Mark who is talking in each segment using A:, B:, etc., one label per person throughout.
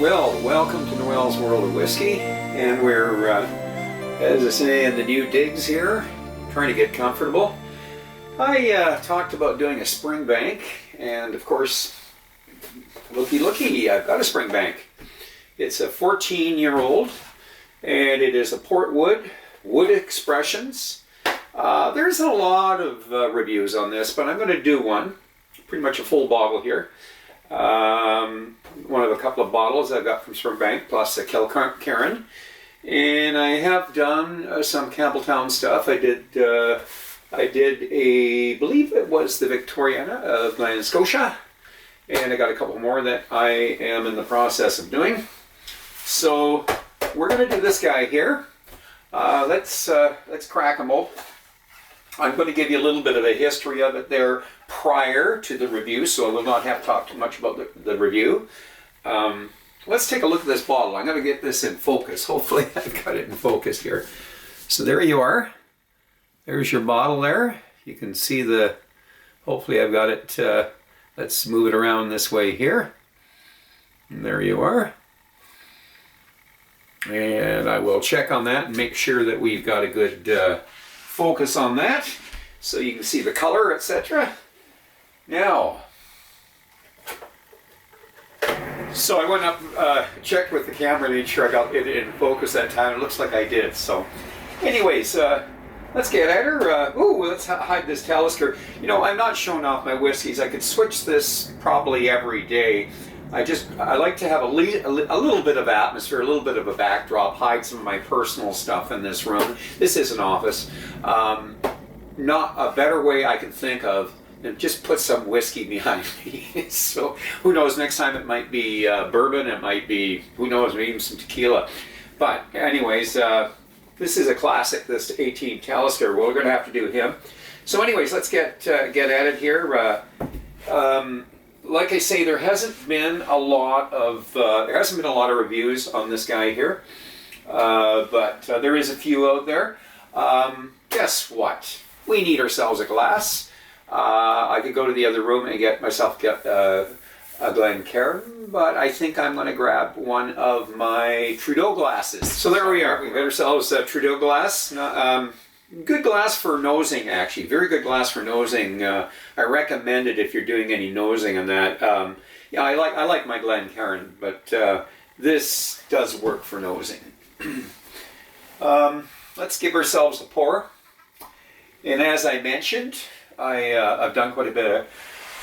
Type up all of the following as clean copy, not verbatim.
A: Well, welcome to Noel's World of Whiskey, and we're, as I say, in the new digs here, trying to get comfortable. I talked about doing a Springbank, and of course, looky, I've got a Springbank. It's a 14-year-old, and it is a port wood expressions. There's a lot of reviews on this, but I'm going to do one, pretty much a full bottle here. One of a couple of bottles I've got from Springbank, plus a Kilkerran. And I have done some Campbelltown stuff. I did I believe it was the Victoriana of Glen Scotia. And I got a couple more that I am in the process of doing. So we're going to do this guy here. Let's crack them open. I'm going to give you a little bit of a history of it there prior to the review, so I will not have to talk too much about the review. Let's take a look at this bottle. I'm going to get this in focus. Hopefully I've got it in focus here. So there you are. There's your bottle there. You can see hopefully I've got it, let's move it around this way here. And there you are. And I will check on that and make sure that we've got a good focus on that, so you can see the color, etc. Now, so I went up, checked with the camera, made sure I got it in focus that time. It looks like I did. So, anyways, let's get at her. Let's hide this Talisker. You know, I'm not showing off my whiskeys. I could switch this probably every day. I like to have a little bit of atmosphere, a little bit of a backdrop, hide some of my personal stuff in this room. This is an office. Not a better way I can think of than just put some whiskey behind me. So who knows, next time it might be bourbon, it might be, who knows, maybe even some tequila. But anyways, this is a classic, this 18 Talisker. We're going to have to do him. So anyways, let's get at it here. Like I say, there hasn't been a lot of reviews on this guy here, but there is a few out there. Guess what? We need ourselves a glass. I could go to the other room and get a Glencairn, but I think I'm going to grab one of my Trudeau glasses. So there we are. We've got ourselves a Trudeau glass. Good glass for nosing, actually. Very good glass for nosing. I recommend it if you're doing any nosing on that. Yeah, I like my Glencairn, but this does work for nosing. Let's give ourselves a pour. And as I mentioned, I've done quite a bit of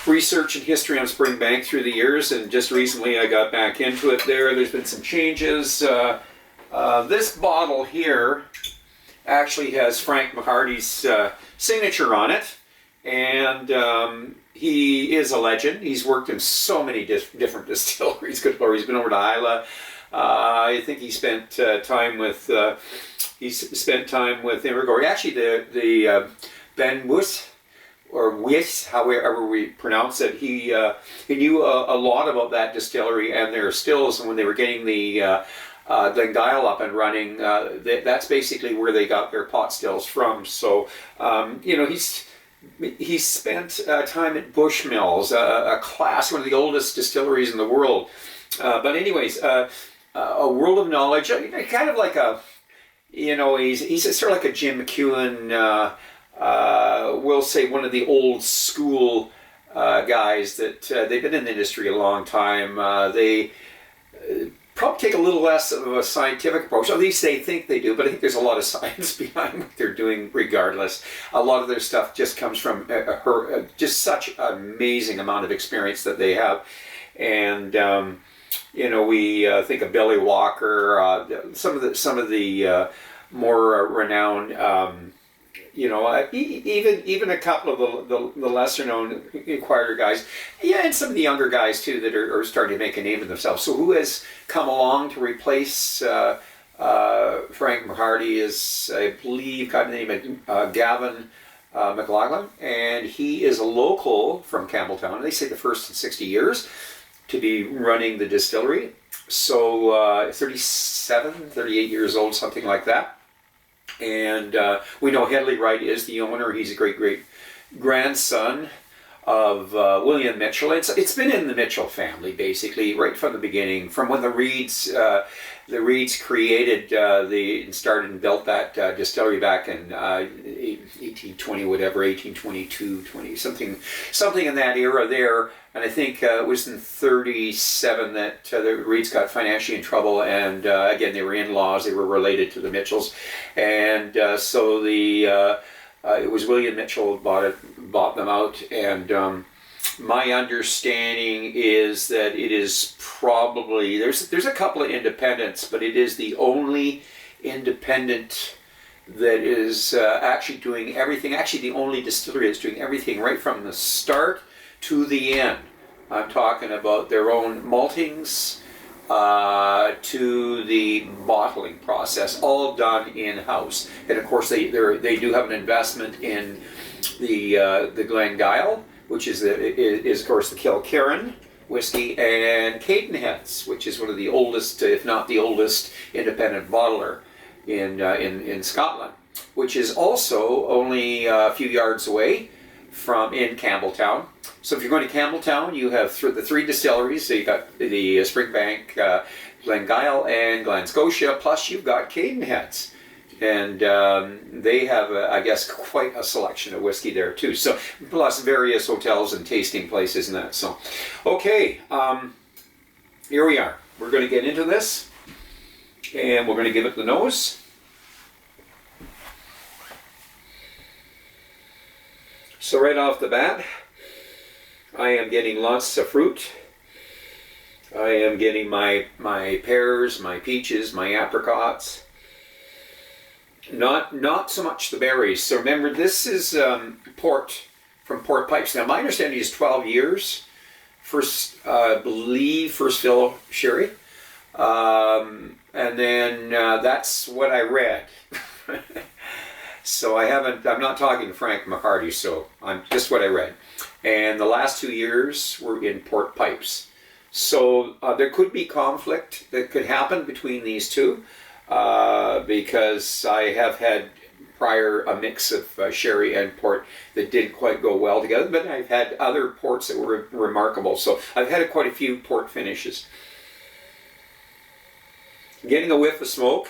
A: research and history on Springbank through the years, and just recently I got back into it there. There's been some changes. This bottle here actually has Frank McCarty's signature on it, and he is a legend. He's worked in so many different distilleries. Good Lord, he's been over to Isla. I think he spent time with Immergor. Actually, the Ben Wuss, or Wiss, however we pronounce it, he knew a lot about that distillery and their stills, and when they were getting the Glengyle up and running, that's basically where they got their pot stills from. So, you know, he's spent time at Bushmills, one of the oldest distilleries in the world. But anyways, a world of knowledge, kind of like a, you know, he's sort of like a Jim McEwen, we'll say one of the old school guys that they've been in the industry a long time. They probably take a little less of a scientific approach. At least they think they do, but I think there's a lot of science behind what they're doing regardless. A lot of their stuff just comes from just such an amazing amount of experience that they have. And, you know, we think of Billy Walker, some of the more renowned, you know, even a couple of the lesser known inquirer guys, yeah, and some of the younger guys too that are starting to make a name of themselves. So who has come along to replace Frank McCarty is, I believe, got the name of Gavin McLaughlin, and he is a local from Campbelltown. They say the first in 60 years to be running the distillery. So 38 years old, something like that. And we know Hedley Wright is the owner. He's a great grandson of William Mitchell. It's been in the Mitchell family basically right from the beginning, from when the Reeds created started and built that distillery back in 1820, whatever, 1822, 20 something in that era there. And I think it was in 37 that the Reeds got financially in trouble, and again, they were in-laws, they were related to the Mitchells, and so it was William Mitchell bought them out, and my understanding is that it is probably, there's a couple of independents, but it is the only independent that is actually doing everything, actually the only distillery that's doing everything right from the start to the end. I'm talking about their own maltings to the bottling process, all done in-house. And of course they do have an investment in the Glengyle, which is of course the Kilkerran whiskey, and Cadenheads, which is one of the oldest, if not the oldest, independent bottler in Scotland, which is also only a few yards away in Campbelltown. So if you're going to Campbelltown, you have the three distilleries. So you got the Springbank, Glengyle, and Glen Scotia, plus you've got Cadenheads. And they have, I guess, quite a selection of whiskey there too. So, plus various hotels and tasting places and that. So, okay, here we are. We're going to get into this, and we're going to give it the nose. So right off the bat, I am getting lots of fruit. I am getting my pears, my peaches, my apricots. Not so much the berries. So remember, this is port from Port Pipes. Now my understanding is 12 years. I believe first fill sherry. And then that's what I read. So I'm not talking Frank McCarty, so I'm just what I read. And the last 2 years were in Port Pipes. So there could be conflict that could happen between these two, because I have had prior a mix of sherry and port that didn't quite go well together, but I've had other ports that were remarkable. So I've had quite a few port finishes. Getting a whiff of smoke.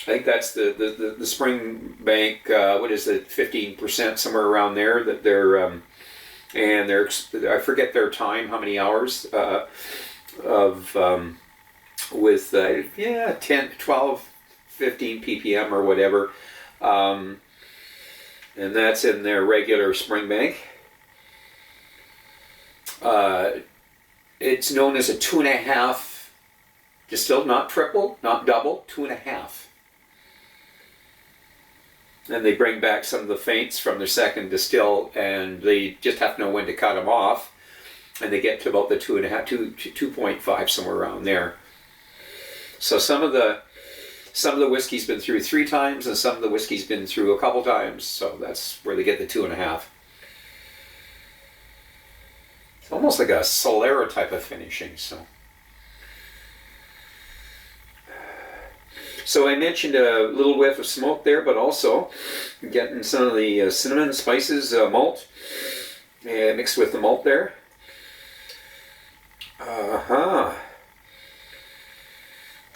A: I think that's the Springbank, what is it, 15%, somewhere around there, that they're, and they're, I forget their time, how many hours with 10, 12, 15 ppm or whatever. And that's in their regular Springbank. It's known as a 2.5 distilled, not triple, not double, 2.5. And they bring back some of the faints from their second distill, and they just have to know when to cut them off. And they get to about the 2.5, somewhere around there. So some of the whiskey's been through 3 times, and some of the whiskey's been through a couple times. So that's where they get the 2.5. It's almost like a Solera type of finishing. So I mentioned a little whiff of smoke there, but also getting some of the cinnamon, spices, malt mixed with the malt there.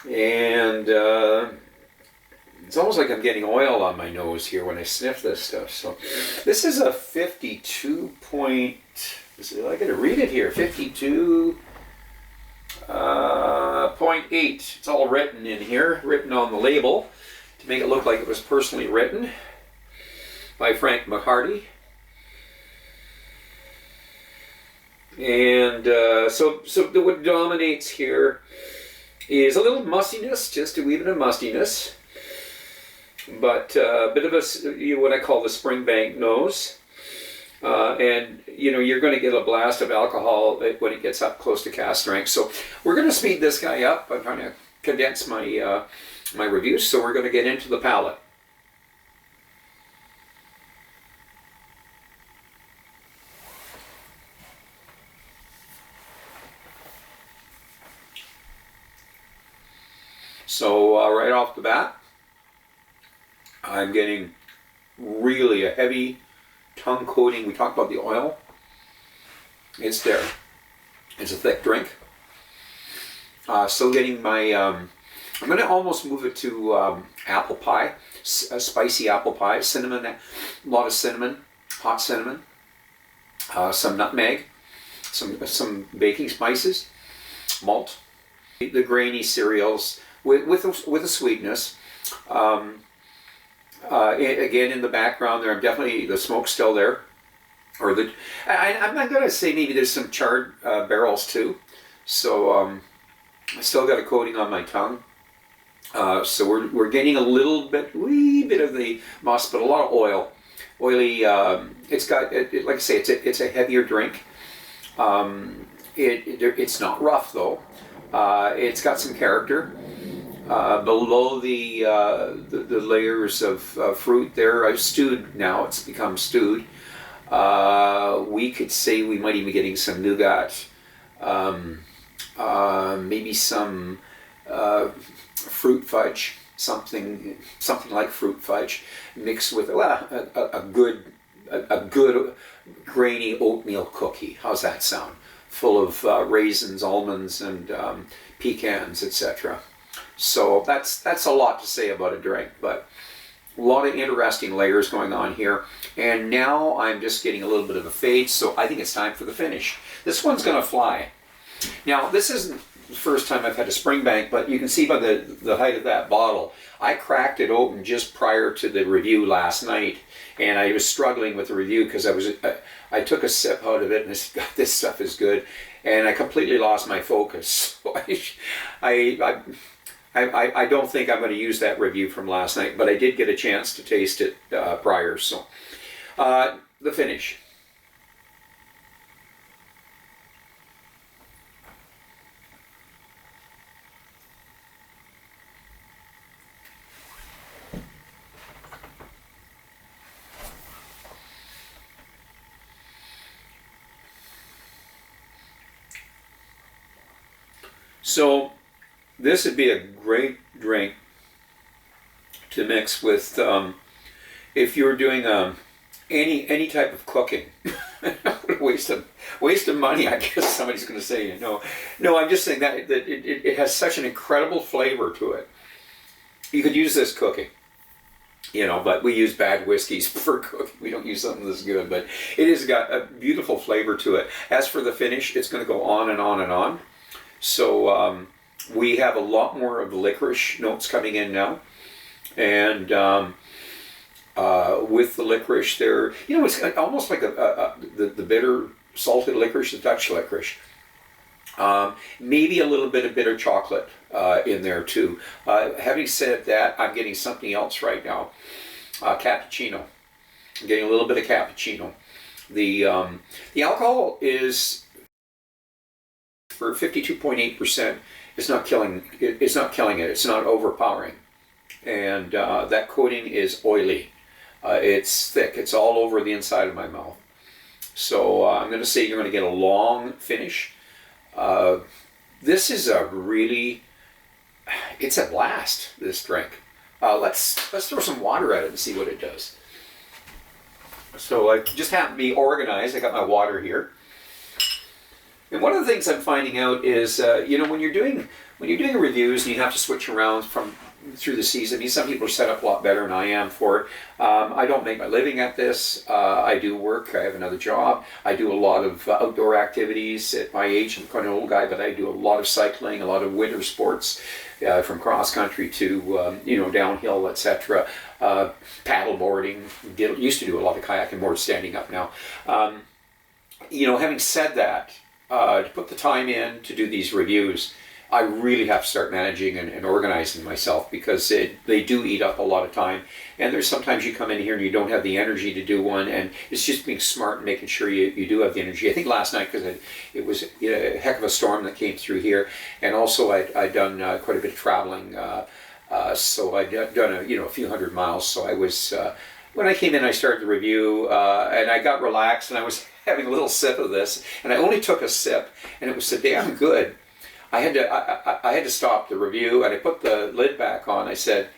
A: And it's almost like I'm getting oil on my nose here when I sniff this stuff. So this is a 52 point, I gotta read it here, 52.8. It's all written in here, written on the label to make it look like it was personally written by Frank McCarty. And so what dominates here is a little mustiness, just a wee bit of mustiness, but a bit of what I call the Springbank nose. And you're going to get a blast of alcohol when it gets up close to cask strength. So we're going to speed this guy up. I'm trying to condense my my reviews. So we're going to get into the palate. So right off the bat, I'm getting really a heavy tongue coating. We talked about the oil. It's there. It's a thick drink. Still getting my, I'm going to almost move it to apple pie, spicy apple pie, cinnamon, a lot of cinnamon, hot cinnamon, some nutmeg, some baking spices, malt, the grainy cereals with a sweetness. Again, in the background there, I'm definitely, the smoke's still there. Or I'm not going to say maybe there's some charred barrels too. So I still got a coating on my tongue. So we're getting a wee bit of the moss, but a lot of oil. Oily, it's got, like I say, it's a heavier drink. It's not rough though. It's got some character. Below the layers of fruit there, I've stewed now. It's become stewed. We could say we might even be getting some nougat, maybe some fruit fudge, something like fruit fudge, mixed with a good grainy oatmeal cookie. How's that sound? Full of raisins, almonds, and pecans, etc. So that's a lot to say about a drink, but a lot of interesting layers going on here. And now I'm just getting a little bit of a fade, so I think it's time for the finish. This one's going to fly. Now, this isn't the first time I've had a Springbank, but you can see by the height of that bottle, I cracked it open just prior to the review last night, and I was struggling with the review because I took a sip out of it, and I said, God, this stuff is good, and I completely lost my focus. So I don't think I'm going to use that review from last night, but I did get a chance to taste it prior. So, the finish. So, this would be a great drink to mix with if you're doing any type of cooking. waste of money, I guess somebody's going to say. No, I'm just saying that it has such an incredible flavor to it. You could use this cooking, but we use bad whiskeys for cooking. We don't use something this good, but it has got a beautiful flavor to it. As for the finish, it's going to go on and on and on. So we have a lot more of the licorice notes coming in now, and with the licorice there, it's almost like the bitter salted licorice, the Dutch licorice. Maybe a little bit of bitter chocolate in there too. Having said that, I'm getting something else right now, cappuccino. I'm getting a little bit of cappuccino. The alcohol is for 52.8%. It's not killing it. It's not overpowering, and that coating is oily. It's thick. It's all over the inside of my mouth. So I'm going to say you're going to get a long finish. This is it's a blast, this drink. Let's throw some water at it and see what it does. So I just happen to be organized. I got my water here. And one of the things I'm finding out is, when you're doing reviews and you have to switch around through the season. I mean, some people are set up a lot better than I am for it. I don't make my living at this. I do work. I have another job. I do a lot of outdoor activities. At my age, I'm quite an old guy, but I do a lot of cycling, a lot of winter sports, from cross country to downhill, etc. Paddle boarding. Used to do a lot of kayaking, more standing up now. Having said that, to put the time in to do these reviews, I really have to start managing and organizing myself, because they do eat up a lot of time. And there's sometimes you come in here and you don't have the energy to do one, and it's just being smart and making sure you do have the energy. I think last night, because it was a heck of a storm that came through here, and also I'd done quite a bit of traveling, so I'd done a few hundred miles. So I was when I came in, I started the review, and I got relaxed, and I was having a little sip of this, and I only took a sip, and it was so damn good. I had to stop the review, and I put the lid back on. I said,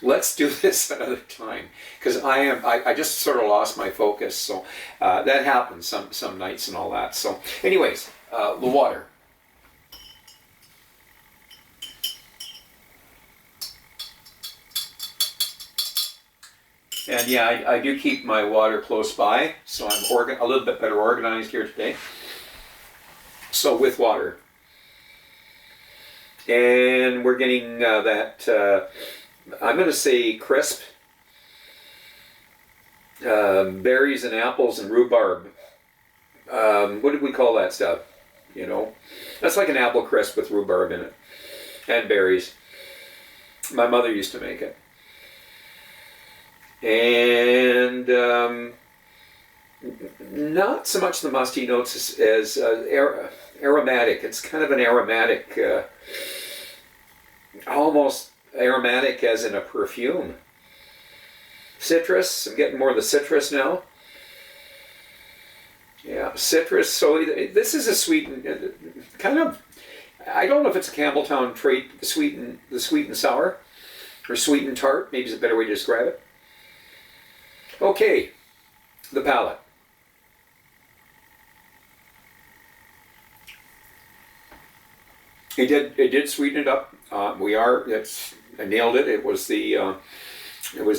A: let's do this another time, because I just sort of lost my focus. So that happens some nights and all that. So anyways, the water. And yeah, I do keep my water close by, so I'm a little bit better organized here today. So with water. And we're getting that, I'm going to say crisp, berries and apples and rhubarb. What did we call that stuff? You know, that's like an apple crisp with rhubarb in it. And berries. My mother used to make it. And not so much the musty notes as aromatic. It's kind of an aromatic, almost aromatic as in a perfume. Citrus, I'm getting more of the citrus now. Yeah, citrus. So this is a sweet, kind of, I don't know if it's a Campbelltown trait, the sweet and sour, or sweet and tart, maybe is a better way to describe it. Okay, the palate. It did sweeten it up. I nailed it. It was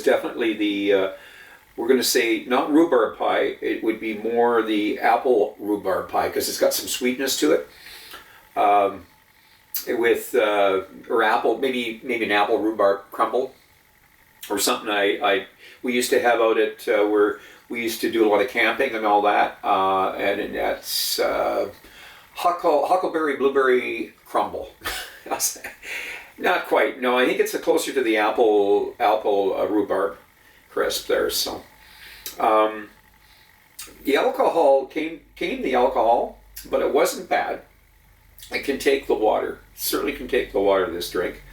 A: definitely the, we're going to say not rhubarb pie. It would be more the apple rhubarb pie because it's got some sweetness to it. Or apple, maybe an apple rhubarb crumble or something. We used to have out at where we used to do a lot of camping and all that, and that's huckleberry blueberry crumble. Not quite. No, I think it's closer to the apple rhubarb crisp there. So the alcohol came the alcohol, but it wasn't bad. It can take the water. Certainly can take the water. This drink.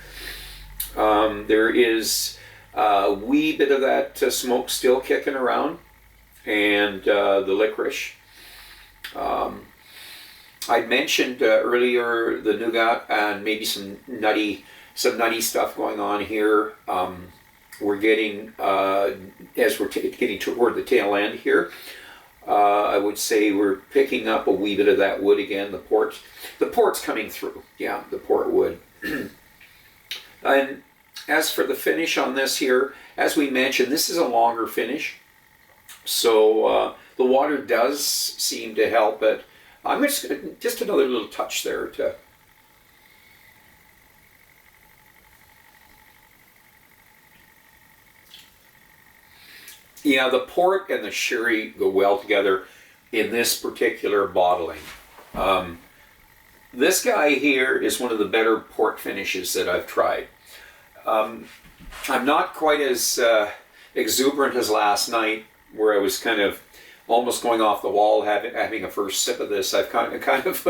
A: There is a wee bit of that smoke still kicking around, and the licorice. I mentioned earlier the nougat and maybe some nutty stuff going on here. We're getting as we're getting toward the tail end here. I would say we're picking up a wee bit of that wood again. The port's coming through. Yeah, the port wood. And as for the finish on this here, as we mentioned, this is a longer finish. So the water does seem to help it. I'm just another little touch there to. Yeah, the port and the sherry go well together in this particular bottling. This guy here is one of the better port finishes that I've tried. I'm not quite as exuberant as last night, where I was kind of almost going off the wall having a first sip of this. I've kind of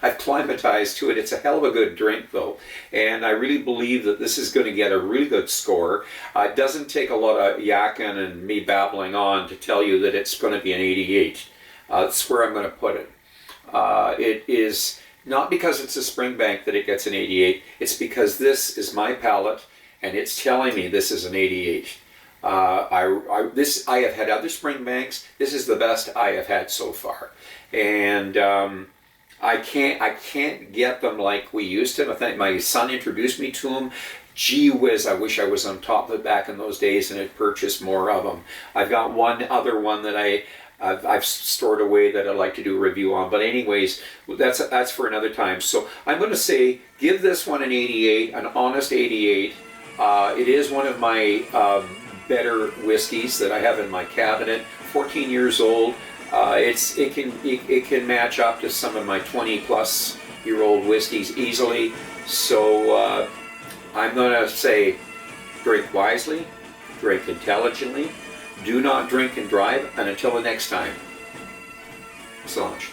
A: I've climatized to it. It's a hell of a good drink though, and I really believe that this is going to get a really good score. It doesn't take a lot of yakking and me babbling on to tell you that it's going to be an 88. That's where I'm going to put it. It is not because it's a Springbank that it gets an 88. It's because this is my palate and it's telling me this is an 88. I have had other Springbanks. This is the best I have had so far, and I can't get them like we used to. I think my son introduced me to them. Gee whiz, I wish I was on top of it back in those days and had purchased more of them. I've got one other one that I've stored away that I'd like to do a review on. But anyways, that's for another time. So I'm going to say give this one an 88, an honest 88. It is one of my better whiskeys that I have in my cabinet. 14 years old. It can match up to some of my 20+ year old whiskeys easily. So I'm going to say drink wisely, drink intelligently, do not drink and drive, and until the next time, so much.